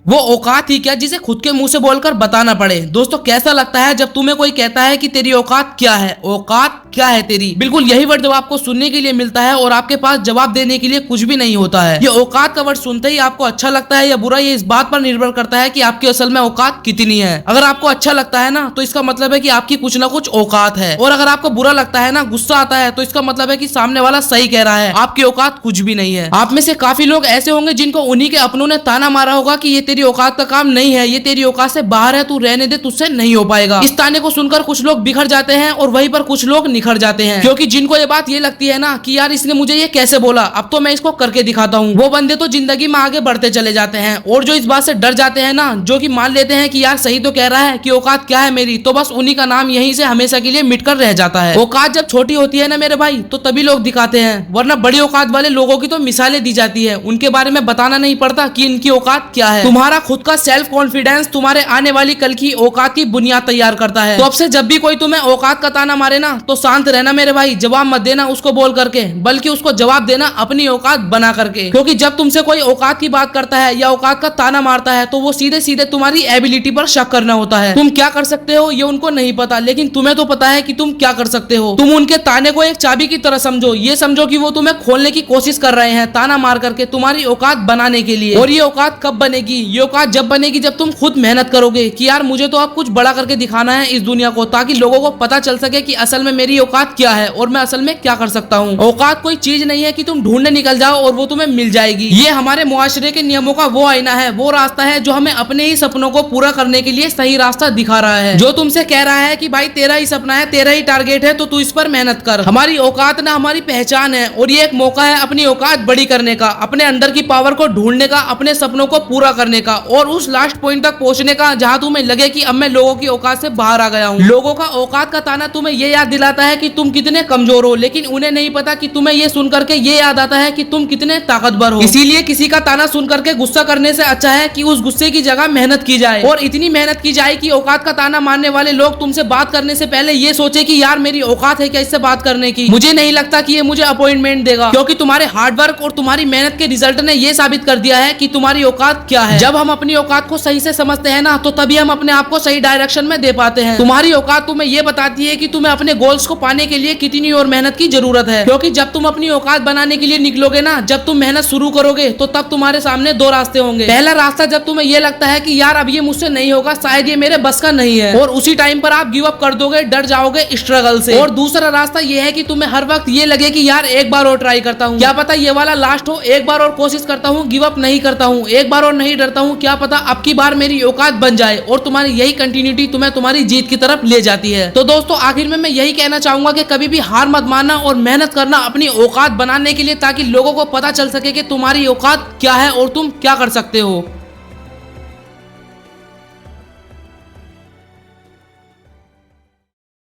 वो औकात ही क्या जिसे खुद के मुंह से बोलकर बताना पड़े। दोस्तों कैसा लगता है जब तुम्हें कोई कहता है कि तेरी औकात क्या है, औकात क्या है तेरी। बिल्कुल यही वर्ड जब आपको सुनने के लिए मिलता है और आपके पास जवाब देने के लिए कुछ भी नहीं होता है। ये औकात का वर्ड सुनते ही आपको अच्छा लगता है या बुरा, ये इस बात पर निर्भर करता है कि आपकी असल में औकात कितनी है। अगर आपको अच्छा लगता है ना तो इसका मतलब है कि आपकी कुछ ना कुछ औकात है, और अगर आपको बुरा लगता है ना, गुस्सा आता है, तो इसका मतलब है कि सामने वाला सही कह रहा है, आपकी औकात कुछ भी नहीं है। आप में से काफी लोग ऐसे होंगे जिनको उन्हीं के अपनों ने ताना मारा होगा कि ये तेरी औकात का काम नहीं है, ये तेरी औकात से बाहर है, तू रहने दे, तुझसे नहीं हो पाएगा। इस ताने को सुनकर कुछ लोग बिखर जाते हैं और वहीं पर कुछ लोग निखर जाते हैं, क्योंकि जिनको ये बात ये लगती है ना कि यार इसने मुझे ये कैसे बोला, अब तो मैं इसको करके दिखाता हूँ, वो बंदे तो जिंदगी में आगे बढ़ते चले जाते हैं। और जो इस बात से डर जाते हैं ना, जो कि मान लेते हैं कि यार सही तो कह रहा है कि औकात क्या है मेरी, तो बस उन्हीं का नाम यहीं से हमेशा के लिए मिटकर रह जाता है। औकात जब छोटी होती है ना मेरे भाई, तो तभी लोग दिखाते हैं, वरना बड़ी औकात वाले लोगों की तो मिसालें दी जाती है, उनके बारे में बताना नहीं पड़ता कि इनकी औकात क्या है। तुम्हारा खुद का सेल्फ कॉन्फिडेंस तुम्हारे आने वाली कल की औकात की बुनियाद तैयार करता है। तो अब से जब भी कोई तुम्हें औकात का ताना मारे ना, तो शांत रहना मेरे भाई, जवाब मत देना उसको बोल करके, बल्कि उसको जवाब देना अपनी औकात बना करके। क्योंकि जब तुमसे कोई औकात की बात करता है या औकात का ताना मारता है, तो वो सीधे सीधे तुम्हारी एबिलिटी पर शक करना होता है। तुम क्या कर सकते हो ये उनको नहीं पता, लेकिन तुम्हें तो पता है कि तुम क्या कर सकते हो। तुम उनके ताने को एक चाबी की तरह समझो, ये समझो कि वो तुम्हें खोलने की कोशिश कर रहे हैं ताना मार करके तुम्हारी औकात बनाने के लिए। और ये औकात कब बनेगी? ये औकात जब बनेगी जब तुम खुद मेहनत करोगे कि यार मुझे तो अब कुछ बड़ा करके दिखाना है इस दुनिया को, ताकि लोगों को पता चल सके कि असल में मेरी औकात क्या है और मैं असल में क्या कर सकता हूँ। औकात कोई चीज नहीं है कि तुम ढूंढने निकल जाओ और वो तुम्हें मिल जाएगी। ये हमारे मुआशरे के नियमों का वो आईना है, वो रास्ता है जो हमें अपने ही सपनों को पूरा करने के लिए सही रास्ता दिखा रहा है, जो तुमसे कह रहा है कि भाई तेरा ही सपना है, तेरा ही टारगेट है, तो तू इस पर मेहनत कर। हमारी औकात ना हमारी पहचान है, और ये एक मौका है अपनी औकात बड़ी करने का, अपने अंदर की पावर को ढूंढने का, अपने सपनों को पूरा करने का, और उस लास्ट पॉइंट तक पहुंचने का जहां तुम्हें लगे कि अब मैं लोगों की औकात से बाहर आ गया हूँ। लोगों का औकात का ताना तुम्हें ये याद दिलाता है कि तुम कितने कमजोर हो, लेकिन उन्हें नहीं पता कि तुम्हें ये सुन करके ये याद आता है कि तुम कितने ताकतवर हो। इसीलिए किसी का ताना सुन करके गुस्सा करने से अच्छा है कि उस गुस्से की जगह मेहनत की जाए, और इतनी मेहनत की जाए कि औकात का ताना मारने वाले लोग तुमसे बात करने से पहले ये सोचे कि यार मेरी औकात है क्या इससे बात करने की। मुझे नहीं लगता कि ये मुझे अपॉइंटमेंट देगा, क्योंकि तुम्हारे हार्डवर्क और तुम्हारी मेहनत के रिजल्ट ने ये साबित कर दिया है कि तुम्हारी औकात क्या है। जब हम अपनी औकात को सही से समझते हैं ना, तो तभी हम अपने आप को सही डायरेक्शन में दे पाते हैं। तुम्हारी औकात तुम्हें ये बताती है कि तुम्हें अपने गोल्स को पाने के लिए कितनी और मेहनत की जरूरत है, क्योंकि जब तुम अपनी औकात बनाने के लिए निकलोगे ना, जब तुम मेहनत शुरू करोगे, तो तब तुम्हारे सामने दो रास्ते होंगे। पहला रास्ता जब तुम्हें ये लगता है कि यार अब ये मुझसे नहीं होगा, शायद ये मेरे बस का नहीं है, और उसी टाइम पर आप गिव अप कर दोगे, डर जाओगे स्ट्रगल से। और दूसरा रास्ता ये है कि तुम्हें हर वक्त ये लगे कि यार एक बार और ट्राई करता हूँ, क्या पता ये वाला लास्ट हो, एक बार और कोशिश करता हूँ, गिव अप नहीं करता हूँ, एक बार और नहीं डरता हूँ, क्या पता अब की बार मेरी औकात बन जाए। और तुम्हारी यही कंटिन्यूटी तुम्हें तुम्हारी जीत की तरफ ले जाती है। तो दोस्तों आखिर में मैं यही कहना चाहूंगा कि कभी भी हार मत मानना और मेहनत करना अपनी औकात बनाने के लिए, ताकि लोगों को पता चल सके कि तुम्हारी औकात क्या है और तुम क्या कर सकते हो।